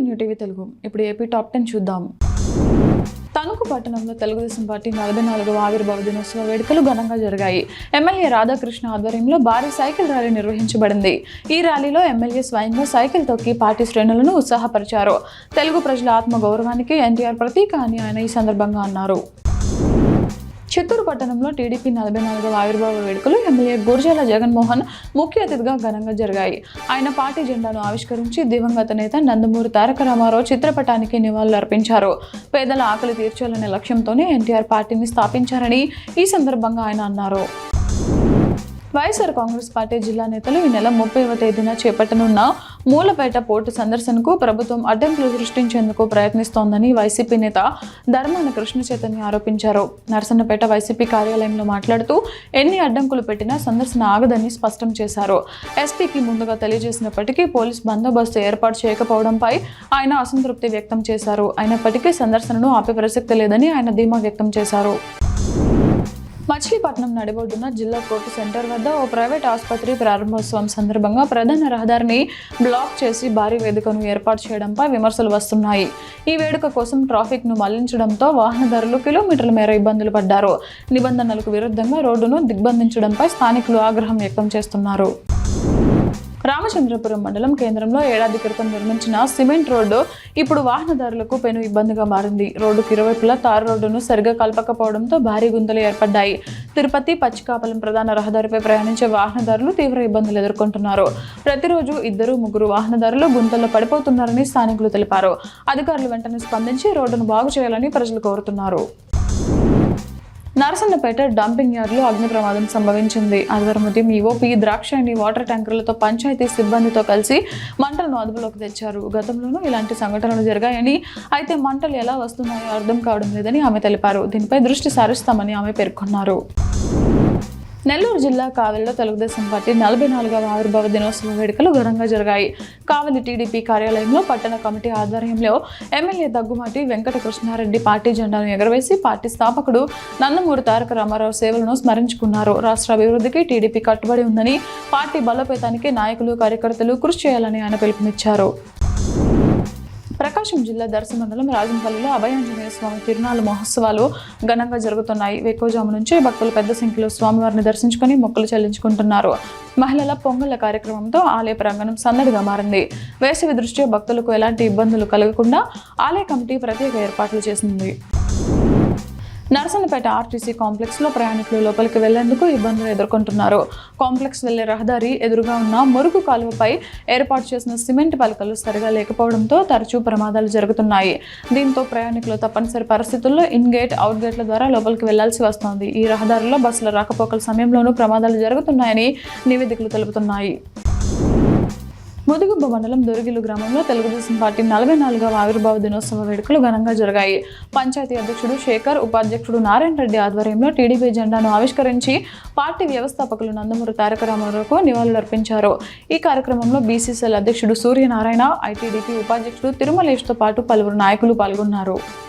New TV Telugu. ఇప్పుడు AP top 10 చూద్దాం. తణుకు పట్టణంలో తెలుగుదేశం పార్టీ 44వ ఆవిర్భావ దినోత్సవ వేడుకలు ఘనంగా జరిగాయి. ఎమ్మెల్యే రాధాకృష్ణ ఆధ్వర్యంలో భారీ సైకిల్ ర్యాలీ నిర్వహించబడింది. ఈ ర్యాలీలో ఎమ్మెల్యే స్వయంగా సైకిల్ తొక్కి పార్టీ శ్రేణులను ఉత్సాహపరిచారు. తెలుగు ప్రజల ఆత్మ గౌరవానికి ఎన్టీఆర్ ప్రతీక అని ఆయన ఈ సందర్భంగా అన్నారు. చిత్తూరు పట్టణంలో టీడీపీ 44వ ఆవిర్భావ వేడుకలు ఎమ్మెల్యే గురజాల జగన్మోహన్ ముఖ్య అతిథిగా ఘనంగా జరిగాయి. ఆయన పార్టీ జెండాను ఆవిష్కరించి దివంగత నేత నందమూరి తారక రామారావు చిత్రపటానికి నివాళులు అర్పించారు. పేదల ఆకలి తీర్చాలనే లక్ష్యంతోనే ఎన్టీఆర్ పార్టీని స్థాపించారని ఈ సందర్భంగా ఆయన అన్నారు. వైఎస్ఆర్ కాంగ్రెస్ పార్టీ జిల్లా నేతలు ఈ నెల 30వ తేదీన చేపట్టనున్న మూలపేట పోర్టు సందర్శనకు ప్రభుత్వం అడ్డంకులు సృష్టించేందుకు ప్రయత్నిస్తోందని వైసీపీ నేత ధర్మాన కృష్ణ చైతన్య ఆరోపించారు. నరసన్నపేట వైసీపీ కార్యాలయంలో మాట్లాడుతూ ఎన్ని అడ్డంకులు పెట్టినా సందర్శన ఆగదని స్పష్టం చేశారు. ఎస్పీకి ముందుగా తెలియజేసినప్పటికీ పోలీస్ బందోబస్తు ఏర్పాటు చేయకపోవడంపై ఆయన అసంతృప్తి వ్యక్తం చేశారు. అయినప్పటికీ సందర్శనను ఆపే ప్రసక్తి లేదని ఆయన ధీమా వ్యక్తం చేశారు. మచిలీపట్నం నడిబొడ్డున జిల్లా కోర్టు సెంటర్ వద్ద ఓ ప్రైవేట్ ఆసుపత్రి ప్రారంభోత్సవం సందర్భంగా ప్రధాన రహదారిని బ్లాక్ చేసి భారీ వేదికను ఏర్పాటు చేయడంపై విమర్శలు వస్తున్నాయి. ఈ వేడుక కోసం ట్రాఫిక్ ను మళ్లించడంతో వాహనదారులు కిలోమీటర్ల మేర ఇబ్బందులు పడ్డారు. నిబంధనలకు విరుద్ధంగా రోడ్డును దిగ్బంధించడంపై స్థానికులు ఆగ్రహం వ్యక్తం చేస్తున్నారు. రామచంద్రపురం మండలం కేంద్రంలో ఏడాది క్రితం నిర్మించిన సిమెంట్ రోడ్డు ఇప్పుడు వాహనదారులకు పెను ఇబ్బందిగా మారింది. రోడ్డుకు ఇరువైపులా తారు రోడ్డును సరిగా కలపకపోవడంతో భారీ గుంతలు ఏర్పడ్డాయి. తిరుపతి పచ్చికాపలం ప్రధాన రహదారిపై ప్రయాణించే వాహనదారులు తీవ్ర ఇబ్బందులు ఎదుర్కొంటున్నారు. ప్రతిరోజు 2-3 వాహనదారులు గుంతల్లో పడిపోతున్నారని స్థానికులు తెలిపారు. అధికారులు వెంటనే స్పందించి రోడ్డును బాగు చేయాలని ప్రజలు కోరుతున్నారు. నరసన్నపేట డంపింగ్ యార్డ్లో అగ్ని ప్రమాదం సంభవించింది. ఆదివారం ఉదయం ఈఓపీ ద్రాక్షాయణి వాటర్ ట్యాంకర్లతో పంచాయతీ సిబ్బందితో కలిసి మంటలను అదుపులోకి తెచ్చారు. గతంలోనూ ఇలాంటి సంఘటనలు జరిగాయని, అయితే మంటలు ఎలా వస్తున్నాయో అర్థం కావడం లేదని ఆమె తెలిపారు. దీనిపై దృష్టి సారిస్తామని ఆమె పేర్కొన్నారు. నెల్లూరు జిల్లా కావలిలో తెలుగుదేశం పార్టీ 44వ ఆవిర్భావ దినోత్సవ వేడుకలు ఘనంగా జరిగాయి. కావలి టీడీపీ కార్యాలయంలో పట్టణ కమిటీ ఆధ్వర్యంలో ఎమ్మెల్యే దగ్గుమాటి వెంకట కృష్ణారెడ్డి పార్టీ జెండాను ఎగరవేసి పార్టీ స్థాపకుడు నందమూరి తారక రామారావు సేవలను స్మరించుకున్నారు. రాష్ట్ర అభివృద్ధికి టీడీపీ కట్టుబడి ఉందని, పార్టీ బలోపేతానికి నాయకులు కార్యకర్తలు కృషి చేయాలని ఆయన పిలుపునిచ్చారు. ప్రకాశం జిల్లా దర్శి మండలం రాజంపల్లిలో అభయాంజనేయ స్వామి తిరునాళ్ళ మహోత్సవాలు ఘనంగా జరుగుతున్నాయి. వేకోజాము నుంచే భక్తులు పెద్ద సంఖ్యలో స్వామివారిని దర్శించుకుని మొక్కులు చెల్లించుకుంటున్నారు. మహిళల పొంగళ్ల కార్యక్రమంతో ఆలయ ప్రాంగణం సందడిగా మారింది. వేసవి దృష్ట్యా భక్తులకు ఎలాంటి ఇబ్బందులు కలగకుండా ఆలయ కమిటీ ప్రత్యేక ఏర్పాట్లు చేసింది. నరసన్నపేట ఆర్టీసీ కాంప్లెక్స్ లో ప్రయాణికులు లోపలికి వెళ్లేందుకు ఇబ్బందులు ఎదుర్కొంటున్నారు. కాంప్లెక్స్ వెళ్లే రహదారి ఎదురుగా ఉన్న మురుగు కాలువపై ఏర్పాటు చేసిన సిమెంట్ పలకలు సరిగా లేకపోవడంతో తరచూ ప్రమాదాలు జరుగుతున్నాయి. దీంతో ప్రయాణికులు తప్పనిసరి పరిస్థితుల్లో ఇన్ గేట్, అవుట్ గేట్ల ద్వారా లోపలికి వెళ్లాల్సి వస్తోంది. ఈ రహదారిలో బస్సుల రాకపోకల సమయంలోనూ ప్రమాదాలు జరుగుతున్నాయని నివేదికలు తెలుపుతున్నాయి. ముదిగుబ్బ మండలం దొరిగిలు గ్రామంలో తెలుగుదేశం పార్టీ 44వ ఆవిర్భావ దినోత్సవ వేడుకలు ఘనంగా జరిగాయి. పంచాయతీ అధ్యక్షుడు శేఖర్, ఉపాధ్యక్షుడు నారాయణ రెడ్డి ఆధ్వర్యంలో టీడీపీ జెండాను ఆవిష్కరించి పార్టీ వ్యవస్థాపకులు నందమూరి తారక రామారావుకు నివాళులర్పించారు. ఈ కార్యక్రమంలో బీసీసీఎల్ అధ్యక్షుడు సూర్యనారాయణ, ఐటీడీపీ ఉపాధ్యక్షుడు తిరుమలేష్తో పాటు పలువురు నాయకులు పాల్గొన్నారు.